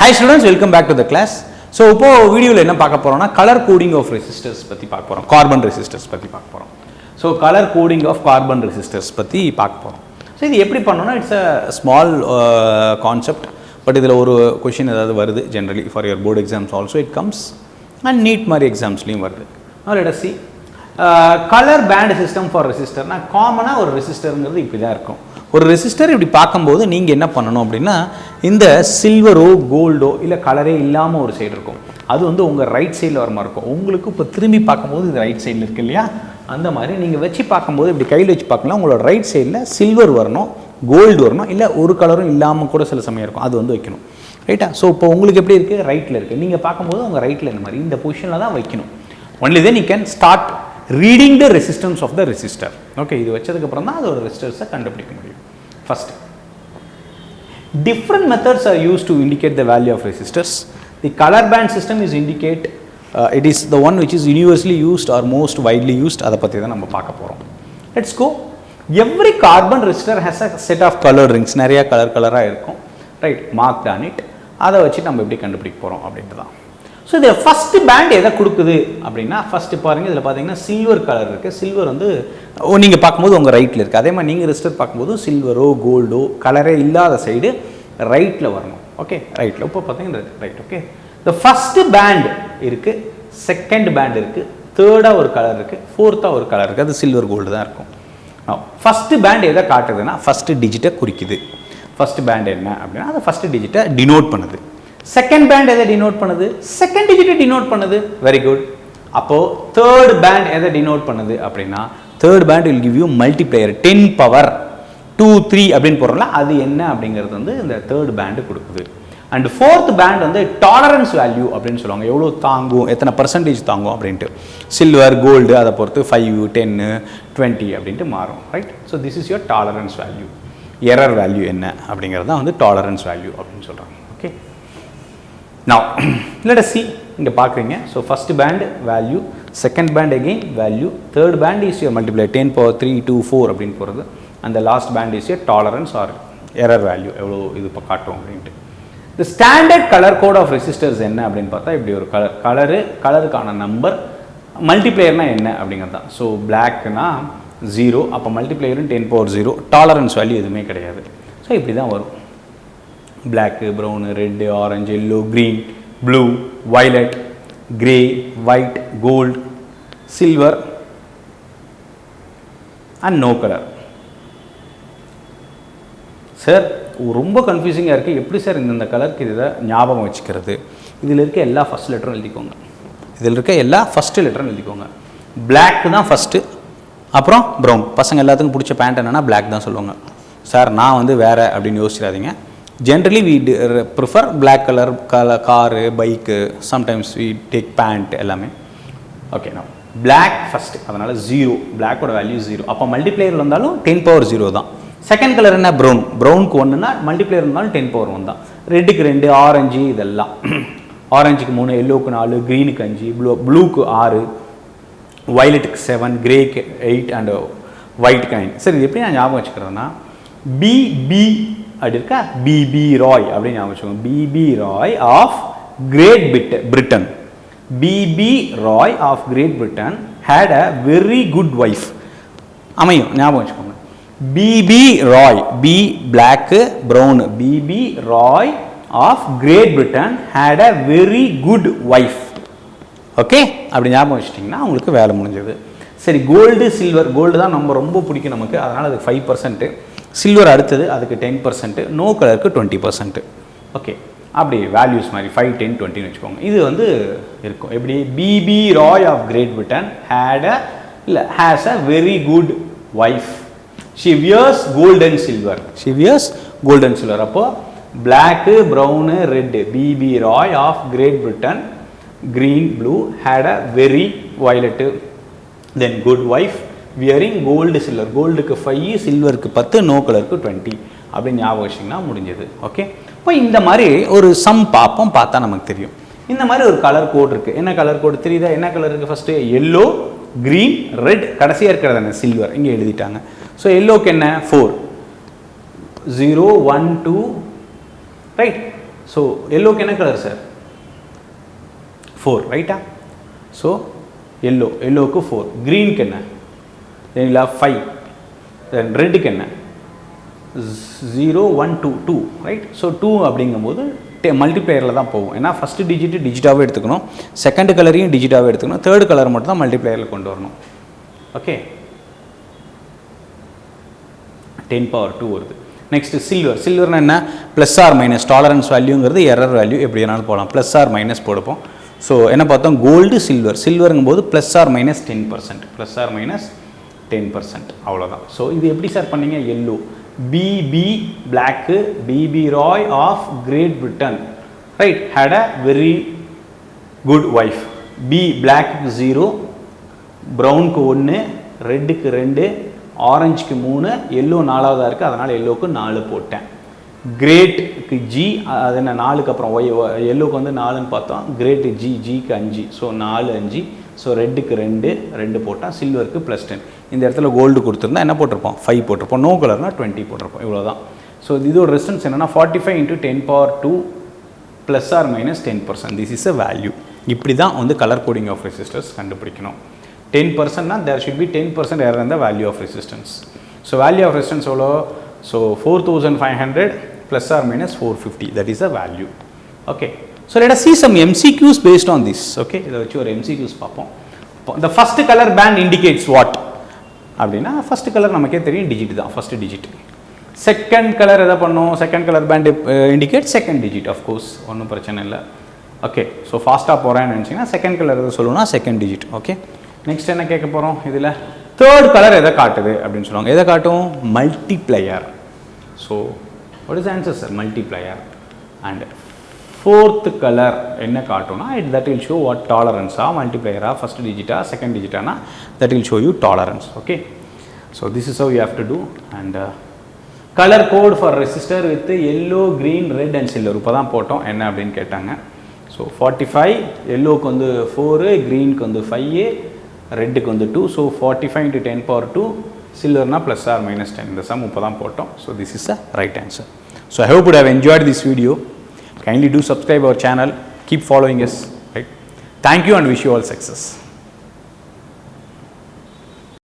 Hi students, welcome back to the class. So இப்போ வீடியோல என்ன பார்க்க போறோம்னா color coding of resistors பத்தி பார்க்க போறோம். Carbon resistors பத்தி பார்க்க போறோம். So color coding of carbon resistors பத்தி பார்க்க போறோம். So இது எப்படி பண்ணனும்னா it's a small concept, but இதுல ஒரு question ஏதாவது வருது generally for your board exams also it comes and NEET மாதிரி examsலயும் வருது. Now let us see color band system for resistor. நான் காமனா ஒரு ரெசிஸ்டர்ங்கிறது இப்படி தான் இருக்கும். ஒரு ரெசிஸ்டர் இப்படி பார்க்கும்போது நீங்கள் என்ன பண்ணணும் அப்படின்னா இந்த சில்வரோ கோல்டோ இல்லை கலரே இல்லாமல் ஒரு சைடு இருக்கும், அது வந்து உங்கள் ரைட் சைடில் வர மாதிரி இருக்கும். உங்களுக்கு இப்போ திரும்பி பார்க்கும்போது இது ரைட் சைடில் இருக்குது இல்லையா, அந்த மாதிரி நீங்கள் வச்சு பார்க்கும்போது இப்படி கையில் வச்சு பார்க்கலாம், உங்களோட ரைட் சைடில் சில்வர் வரணும், கோல்டு வரணும், இல்லை ஒரு கலரும் இல்லாமல் கூட சில சமயம் இருக்கும், அது வந்து வைக்கணும். ரைட்டா? ஸோ இப்போ உங்களுக்கு எப்படி இருக்குது, ரைட்டில் இருக்குது, நீங்கள் பார்க்கும்போது உங்கள் ரைட்டில் இந்த மாதிரி இந்த பொசிஷனில் தான் வைக்கணும். Only then you can start reading the resistance of the resistor. Okay, இது வச்சதுக்கு அப்புறம் தான் அதோட ரெசிஸ்டன்ஸை கண்டுபிடிக்க முடியும். First, different methods are used to indicate the value of resistors. The color band system is indicate it is the one which is universally used or most widely used. அதை பற்றி தான் நம்ம பார்க்க போகிறோம். Let's go. Every carbon resistor has a set of color rings. நிறைய கலராக இருக்கும், right, marked on it. அதை வச்சு நம்ம எப்படி கண்டுபிடிக்க போகிறோம் அப்படின்ட்டு தான். ஸோ இந்த ஃபஸ்ட்டு பேண்ட் எதை கொடுக்குது அப்படின்னா, ஃபஸ்ட்டு பாருங்கள், இதில் பார்த்தீங்கன்னா சில்வர் கலர் இருக்குது. சில்வர் வந்து நீங்கள் பார்க்கும்போது உங்கள் ரைட்டில் இருக்குது. அதே மாதிரி நீங்கள் ரெஜிஸ்டர் பார்க்கும்போது சில்வரோ கோல்டோ கலரே இல்லாத சைடு ரைட்டில் வரணும். ஓகே, ரைட்டில் இப்போ பார்த்தீங்கன்னா ரைட். ஓகே, இந்த ஃபஸ்ட்டு பேண்ட் இருக்குது, செகண்ட் பேண்ட் இருக்குது, தேர்டாக ஒரு கலர் இருக்குது, ஃபோர்த்தாக ஒரு கலர் இருக்குது, அது சில்வர் கோல்டு தான் இருக்கும். ஃபஸ்ட்டு பேண்ட் எதை காட்டுதுன்னா ஃபஸ்ட்டு டிஜிட்டை குறிக்குது. ஃபஸ்ட்டு பேண்ட் என்ன அப்படின்னா அது ஃபஸ்ட்டு டிஜிட்டை டினோட் பண்ணுது. செகண்ட் பேண்ட் எதை டினோட் பண்ணுது, செகண்ட் டிஜிட்டை டினோட் பண்ணுது. Very good. அப்போ தேர்ட் பேண்ட் எதை டினோட் பண்ணுது அப்படின்னா third band will give you multiplier 10 power 2 3 அப்படின்னு போடுறோம்ல, அது என்ன அப்படிங்கிறது வந்து இந்த தேர்ட் பேண்டு கொடுக்குது. அண்ட் ஃபோர்த் பேண்ட் வந்து டாலரன்ஸ் வேல்யூ அப்படின்னு சொல்லுவாங்க, எவ்வளோ தாங்கும், எத்தனை பர்சன்டேஜ் தாங்கும் அப்படின்ட்டு. சில்வர் கோல்டு அதை பொறுத்து 5 10 20 அப்படின்ட்டு மாறும், right. So this is your tolerance value. Error value என்ன அப்படிங்கிறது தான் வந்து டாலரன்ஸ் வேல்யூ அப்படின்னு சொல்கிறாங்க. Okay, now let us see. இங்கே பார்க்குறீங்க, so first band value, second band again value, third band is your multiply 10 power 3 2 4 அப்படின்னு போகிறது. அந்த last band is your tolerance or error value, எவ்வளோ இது இப்போ காட்டும் அப்படின்ட்டு. இந்த standard colour code of resistors என்ன அப்படின்னு பார்த்தா இப்படி ஒரு கலருக்கான நம்பர், மல்டிப்ளேயர்னா என்ன அப்படிங்கிறது தான். ஸோ பிளாக்னா 0, அப்போ மல்டிப்ளேயரும் 10 பவர் 0, டாலரன்ஸ் வேல்யூ எதுவுமே கிடையாது. ஸோ இப்படி தான் வரும். black, brown, red, orange, yellow, green, blue, violet, grey, white, gold, silver and no color. Sir ரொம்ப கன்ஃபியூசிங்காக இருக்குது, எப்படி சார் இந்த கலருக்கு இதை ஞாபகம் வச்சுக்கிறது? இதில் இருக்க எல்லா ஃபஸ்ட் லெட்டரும் எழுதிக்கோங்க. இதில் இருக்க எல்லா ஃபஸ்ட்டு லெட்டரும் எழுதிக்கோங்க. பிளாக் தான் ஃபஸ்ட்டு, அப்புறம் ப்ரௌன். பசங்க எல்லாத்துக்கும் பிடிச்ச பேண்ட் என்னென்னா பிளாக் தான் சொல்லுவாங்க. சார் நான் வந்து வேறு அப்படின்னு யோசிச்சிடாதீங்க. Generally we prefer black color car, bike, sometimes we take pant எல்லாமே. ஓகே, now black first, அதனால் 0, பிளாக்கோட வேல்யூ 0, அப்போ மல்டிப்ளேயர் வந்தாலும் 10 பவர் 0 தான். செகண்ட் கலர் என்ன, ப்ரௌன். ப்ரௌனுக்கு 1னா மல்டிப்ளேயர் இருந்தாலும் 10 பவர் 1 தான். ரெட்டுக்கு 2, ஆரஞ்சு இதெல்லாம், ஆரஞ்சுக்கு 3, எல்லோவுக்கு 4, க்ரீனுக்கு 5, ப்ளூக்கு 6, வயலட்டுக்கு 7, கிரேக்கு 8 அண்ட் ஒயிட்டுக்கு 9. சரி, இது எப்படி நான் ஞாபகம் வச்சுக்கிறேன்னா பிபி அப்படி இருக்கா, பிபி ராய் அப்படின்னு ஞாபகம் வச்சுக்கோங்க. BB Roy of Great Britain. BB Roy of Great Britain had a very good wife. அமையும், ஞாபகம் வச்சுக்கோங்க. BB Roy, B black brown, BB Roy of Great Britain had a very good wife. Okay, அப்படி ஞாபகம் வச்சுட்டிங்கன்னா உங்களுக்கு வேலை முடிஞ்சது. சரி, கோல்டு சில்வர். கோல்டு தான் நம்ம ரொம்ப பிடிக்கும் நமக்கு, அதனால் அதுக்கு 5%. சில்வர் அடுத்தது, அதுக்கு 10%, நோ கலருக்கு 20%. ஓகே, அப்படி வேல்யூஸ் மாதிரி 5 10 20ன்னு வச்சுக்கோங்க. இது வந்து இருக்கும் எப்படி, BB Roy of Great Britain has a very good wife. She wears gold and silver. She wears gold and silver. அப்போ black brown red, BB Roy of Great Britain green blue had a very violet then good wife wearing gold silver. கோல்டுக்கு 5, சில்வருக்கு 10, no கலருக்கு 20 அப்படின்னு ஞாபகம் வச்சிங்கன்னா முடிஞ்சது. Okay, இப்போ இந்த மாதிரி ஒரு சம் பார்ப்போம், பார்த்தா நமக்கு தெரியும். இந்த மாதிரி ஒரு கலர் கோட் இருக்குது. என்ன கலர் கோட் தெரியுதா? என்ன கலர் இருக்குது? ஃபஸ்ட்டு எல்லோ, க்ரீன், ரெட், கடைசியாக இருக்கிறது என்ன, சில்வர். இங்கே எழுதிட்டாங்க. ஸோ எல்லோக்கு என்ன 4, 0 1 2 ரைட், ஸோ எல்லோக்கு என்ன கலர் சார் 4 ரைட்டா ஸோ எல்லோக்கு 4 க்ரீனுக்கு என்ன சரிங்களா 5 தென் ரெட்டுக்கு என்ன 0 1 2 2 ரைட் ஸோ 2 அப்படிங்கும்போது மல்டிப்ளையரில் தான் போகும் ஏன்னா ஃபஸ்ட்டு டிஜிட்டாகவே எடுத்துக்கணும் செகண்ட் கலரையும் டிஜிட்டாகவே எடுத்துக்கணும் தேர்ட் கலர் மட்டும் தான் மல்டிப்ளையரில் கொண்டு வரணும் ஓகே 10 power 2 வருது நெக்ஸ்ட் சில்வர்னா என்ன ப்ளஸ் ஆர் மைனஸ் டாலரன்ஸ் வேல்யூங்கிறது எரர் வேல்யூ எப்படி வேணாலும் போகலாம் ப்ளஸ் ஆர் மைனஸ் போடுப்போம் ஸோ என்ன பார்த்தோம் கோல்டு சில்வருங்கும் போது ப்ளஸ் ஆர் மைனஸ் 10% அவ்வளோதான் ஸோ இது எப்படி சார் பண்ணீங்க yellow BB black BB Roy of Great Britain right had a very good wife B black 0 ப்ரௌனுக்கு 1 ரெட்டுக்கு 2 ஆரஞ்சுக்கு 3 எல்லோ 4வதாக இருக்குது அதனால் எல்லோவுக்கு 4 போட்டேன் கிரேட்டுக்கு ஜி அது என்ன 4க்கு அப்புறம் எல்லோவுக்கு வந்து 4ன்னு பார்த்தோம் கிரேட்டு ஜிக்கு 5 ஸோ 4 5 ஸோ ரெட்டுக்கு 2 போட்டால் சில்வருக்கு +10 இந்த இடத்துல கோல்டு கொடுத்துருந்தா என்ன போட்டிருப்போம் 5 போட்டிருப்போம் நோ கலர்னா 20 போட்டிருப்போம் இவ்வளோ தான் ஸோ இதோட ரெசிஸ்டன்ஸ் என்னென்னா 45 × 10 power 2 plus or minus 10% this is a value இப்படி தான் வந்து கலர் கோடிங் ஆஃப் ரெசிஸ்டர்ஸ் கண்டுபிடிக்கணும் 10%னா தேர் ஷுட் பி 10% எரர் இந்த value of resistance so value of resistance எவ்வளோ so 4500 plus or minus 450 that is a value okay so let us see some MCQs based on this okay இதை வச்சு ஒரு MCQs பார்ப்போம் the first color band indicates what அப்படின்னா first colour நமக்கே தெரியும் digit தான் first digit second colour எதை பண்ணோம் second colour band indicate second digit of course ஒன்றும் பிரச்சனை இல்லை ஓகே ஸோ ஃபாஸ்ட்டாக போகிறேன்னு நினச்சிங்கன்னா செகண்ட் கலர் எதை சொல்லணும்னா செகண்ட் டிஜிட் ஓகே நெக்ஸ்ட் என்ன கேட்க போகிறோம் இதில் தேர்ட் கலர் எதை காட்டுது அப்படின்னு சொல்லுவாங்க எதை காட்டும் multiplier so what is answer sir multiplier and fourth colour என்ன காட்டும்னா தட் வில் ஷோ வாட் டாலரன்ஸா மல்டிப்ளையரா ஃபஸ்ட் டிஜிட்டா செகண்ட் டிஜிட்டானா that will show you tolerance okay so this is how you have to do and colour code for resistor with yellow green red and silver இப்போ தான் போட்டோம் என்ன அப்படின்னு கேட்டாங்க ஸோ 45 எல்லோவுக்கு வந்து 4 க்ரீனுக்கு வந்து 5 ரெட்டுக்கு வந்து 2 ஸோ 45 × 10 power 2 சில்வர்னா ப்ளஸ் ஆர் மைனஸ் 10 இந்த சம் இப்போ தான் போட்டோம் so this is a right answer so I hope you have enjoyed this video kindly do subscribe our channel keep following us right thank you and wish you all success